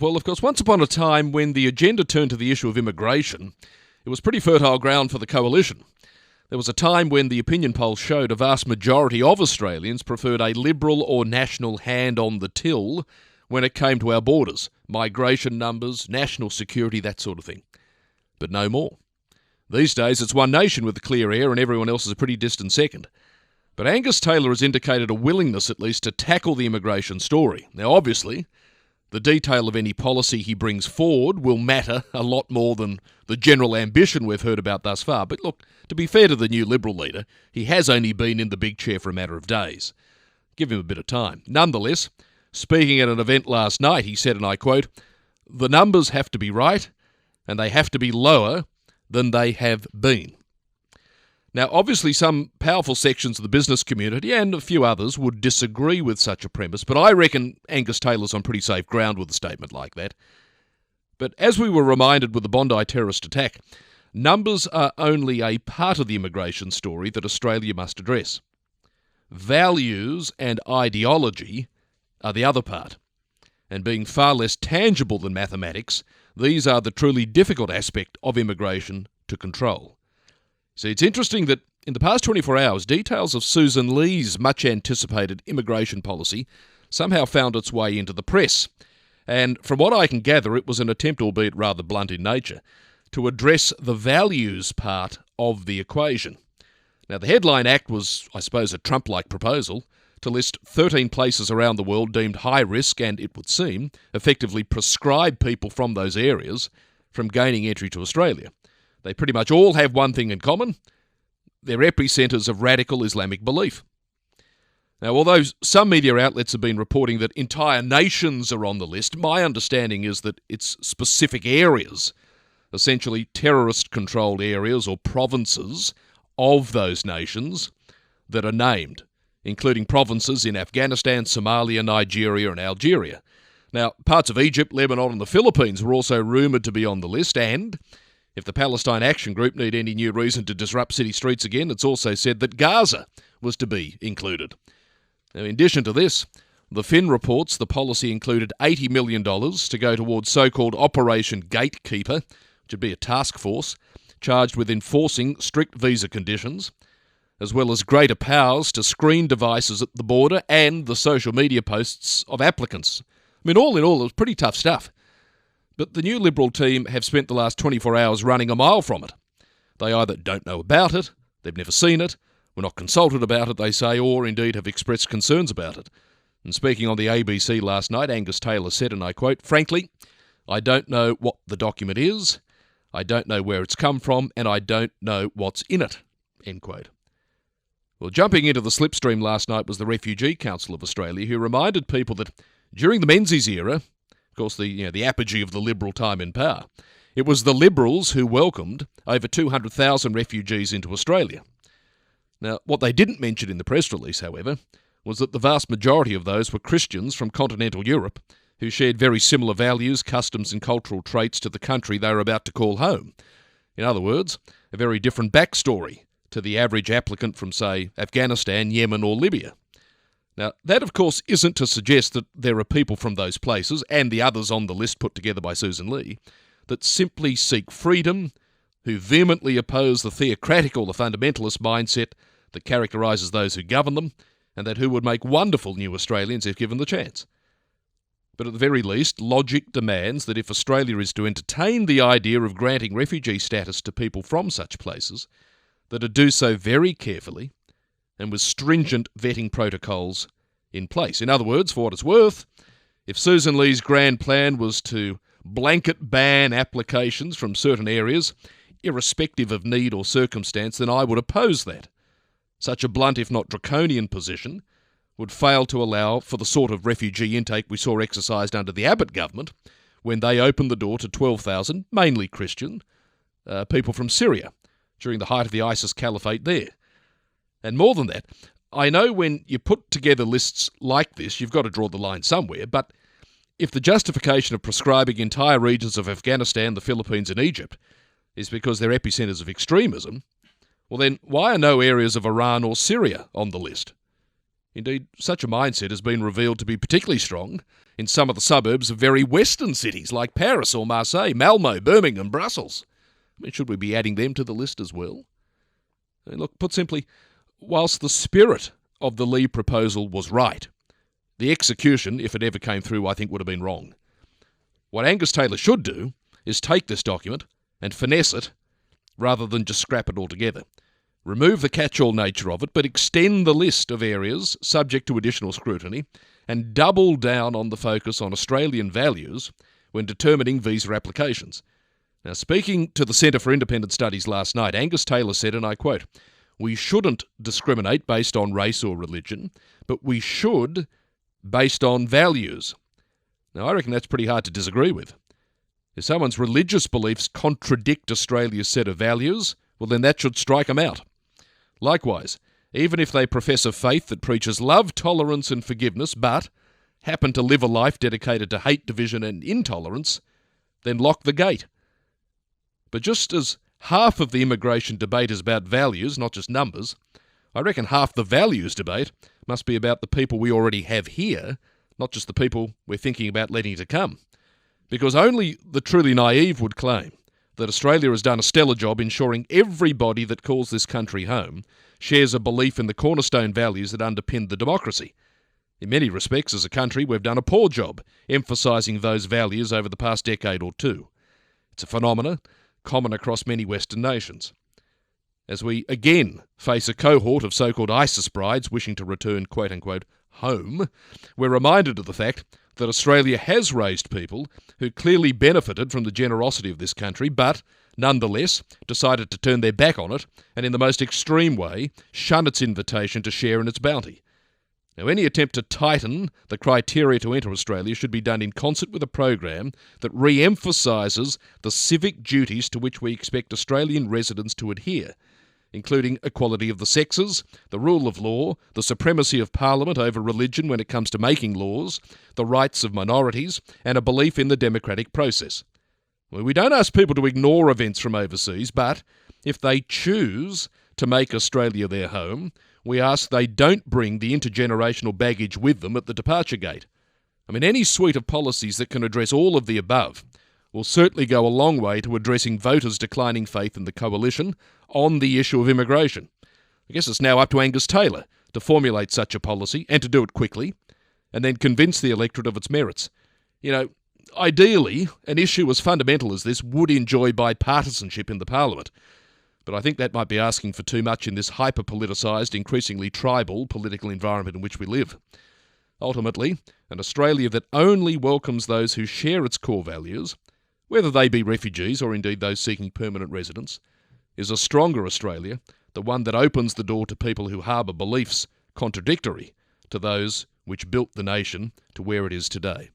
Well, of course, once upon a time when the agenda turned to the issue of immigration, it was pretty fertile ground for the coalition. There was a time when the opinion polls showed a vast majority of Australians preferred a Liberal or National hand on the till when it came to our borders, migration numbers, national security, that sort of thing. But no more. These days it's one nation with the clear air and everyone else is a pretty distant second. But Angus Taylor has indicated a willingness at least to tackle the immigration story. Now obviously, the detail of any policy he brings forward will matter a lot more than the general ambition we've heard about thus far. But look, to be fair to the new Liberal leader, he has only been in the big chair for a matter of days. Give him a bit of time. Nonetheless, speaking at an event last night, he said, and I quote, "The numbers have to be right and they have to be lower than they have been." Now, obviously, some powerful sections of the business community and a few others would disagree with such a premise, but I reckon Angus Taylor's on pretty safe ground with a statement like that. But as we were reminded with the Bondi terrorist attack, numbers are only a part of the immigration story that Australia must address. Values and ideology are the other part, and being far less tangible than mathematics, these are the truly difficult aspect of immigration to control. See, it's interesting that in the past 24 hours, details of Susan Lee's much-anticipated immigration policy somehow found its way into the press. And from what I can gather, it was an attempt, albeit rather blunt in nature, to address the values part of the equation. Now, the headline act was, I suppose, a Trump-like proposal to list 13 places around the world deemed high risk and, it would seem, effectively prescribe people from those areas from gaining entry to Australia. They pretty much all have one thing in common. They're epicentres of radical Islamic belief. Now, although some media outlets have been reporting that entire nations are on the list, my understanding is that it's specific areas, essentially terrorist-controlled areas or provinces of those nations that are named, including provinces in Afghanistan, Somalia, Nigeria and Algeria. Now, parts of Egypt, Lebanon and the Philippines were also rumoured to be on the list, and if the Palestine Action Group need any new reason to disrupt city streets again, it's also said that Gaza was to be included. Now, in addition to this, the Fin reports the policy included $80 million to go towards so-called Operation Gatekeeper, which would be a task force charged with enforcing strict visa conditions, as well as greater powers to screen devices at the border and the social media posts of applicants. I mean, all in all, it was pretty tough stuff. But the new Liberal team have spent the last 24 hours running a mile from it. They either don't know about it, they've never seen it, were not consulted about it, they say, or indeed have expressed concerns about it. And speaking on the ABC last night, Angus Taylor said, and I quote, "Frankly, I don't know what the document is, I don't know where it's come from, and I don't know what's in it." End quote. Well, jumping into the slipstream last night was the Refugee Council of Australia, who reminded people that during the Menzies era, of course the apogee of the Liberal time in power, it was the Liberals who welcomed over 200,000 refugees into Australia. Now, what they didn't mention in the press release, however, was that the vast majority of those were Christians from continental Europe who shared very similar values, customs and cultural traits to the country they were about to call home. In other words, a very different backstory to the average applicant from, say, Afghanistan, Yemen or Libya. Now, that of course isn't to suggest that there are people from those places, and the others on the list put together by Susan Lee, that simply seek freedom, who vehemently oppose the theocratic or the fundamentalist mindset that characterises those who govern them, and that who would make wonderful new Australians if given the chance. But at the very least, logic demands that if Australia is to entertain the idea of granting refugee status to people from such places, that it do so very carefully and with stringent vetting protocols in place. In other words, for what it's worth, if Susan Lee's grand plan was to blanket ban applications from certain areas, irrespective of need or circumstance, then I would oppose that. Such a blunt, if not draconian, position would fail to allow for the sort of refugee intake we saw exercised under the Abbott government when they opened the door to 12,000, mainly Christian, people from Syria during the height of the ISIS caliphate there. And more than that, I know when you put together lists like this, you've got to draw the line somewhere, but if the justification of prescribing entire regions of Afghanistan, the Philippines and Egypt is because they're epicentres of extremism, well then why are no areas of Iran or Syria on the list? Indeed, such a mindset has been revealed to be particularly strong in some of the suburbs of very western cities like Paris or Marseille, Malmo, Birmingham, Brussels. I mean, should we be adding them to the list as well? And look, put simply, whilst the spirit of the Leave proposal was right, the execution, if it ever came through, I think would have been wrong. What Angus Taylor should do is take this document and finesse it rather than just scrap it altogether. Remove the catch-all nature of it, but extend the list of areas subject to additional scrutiny and double down on the focus on Australian values when determining visa applications. Now, speaking to the Centre for Independent Studies last night, Angus Taylor said, and I quote, "We shouldn't discriminate based on race or religion, but we should based on values." Now, I reckon that's pretty hard to disagree with. If someone's religious beliefs contradict Australia's set of values, well, then that should strike them out. Likewise, even if they profess a faith that preaches love, tolerance and forgiveness, but happen to live a life dedicated to hate, division and intolerance, then lock the gate. But just as half of the immigration debate is about values, not just numbers, I reckon half the values debate must be about the people we already have here, not just the people we're thinking about letting to come. Because only the truly naive would claim that Australia has done a stellar job ensuring everybody that calls this country home shares a belief in the cornerstone values that underpin the democracy. In many respects, as a country, we've done a poor job emphasising those values over the past decade or two. It's a phenomenon common across many Western nations. As we again face a cohort of so-called ISIS brides wishing to return, quote-unquote, home, we're reminded of the fact that Australia has raised people who clearly benefited from the generosity of this country, but nonetheless decided to turn their back on it and in the most extreme way shun its invitation to share in its bounty. Now, any attempt to tighten the criteria to enter Australia should be done in concert with a program that re-emphasises the civic duties to which we expect Australian residents to adhere, including equality of the sexes, the rule of law, the supremacy of Parliament over religion when it comes to making laws, the rights of minorities, and a belief in the democratic process. We don't ask people to ignore events from overseas, but if they choose to make Australia their home, we ask they don't bring the intergenerational baggage with them at the departure gate. I mean, any suite of policies that can address all of the above will certainly go a long way to addressing voters' declining faith in the coalition on the issue of immigration. I guess it's now up to Angus Taylor to formulate such a policy and to do it quickly, and then convince the electorate of its merits. You know, ideally, an issue as fundamental as this would enjoy bipartisanship in the Parliament, but I think that might be asking for too much in this hyper-politicised, increasingly tribal political environment in which we live. Ultimately, an Australia that only welcomes those who share its core values, whether they be refugees or indeed those seeking permanent residence, is a stronger Australia, the one that opens the door to people who harbour beliefs contradictory to those which built the nation to where it is today.